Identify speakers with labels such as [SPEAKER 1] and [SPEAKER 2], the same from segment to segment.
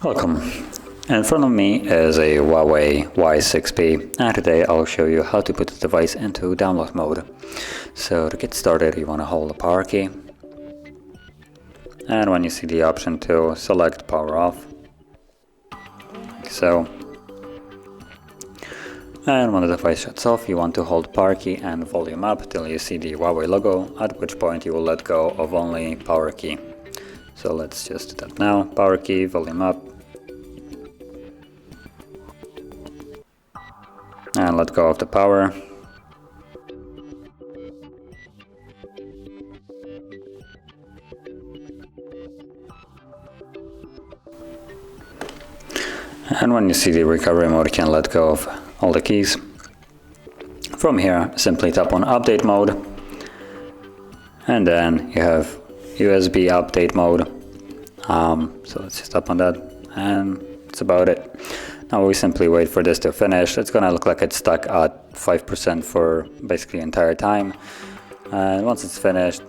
[SPEAKER 1] Welcome. In front of me is a Huawei Y6P, and today I'll show you how to put the device into download mode. So to get started, you want to hold the power key, and when you see the option to select power off, like so. And when the device shuts off, you want to hold power key and volume up till you see the Huawei logo, at which point you will let go of only power key. So let's just do that now. Power key, volume up, and let go of the power. And when you see the recovery mode, you can let go of all the keys. From here, simply tap on update mode, and then you have USB update mode. So let's just tap on that, and that's about it. Now we simply wait for this to finish. It's gonna look like it's stuck at 5% for basically the entire time. And once it's finished,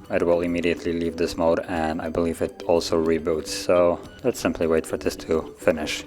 [SPEAKER 1] it will immediately leave this mode, and I believe it also reboots. So let's simply wait for this to finish.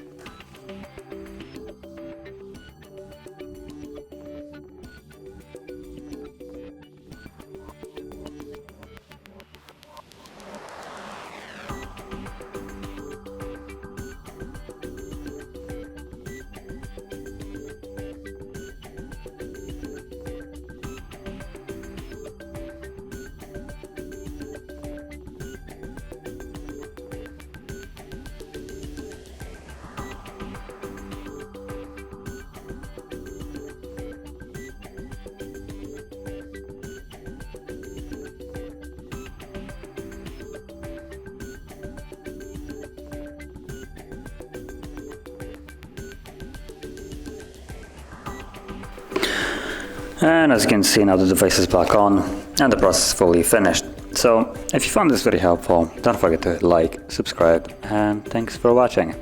[SPEAKER 1] And as you can see, now the device is back on and the process is fully finished. So if you found this video helpful, don't forget to like, subscribe, and thanks for watching.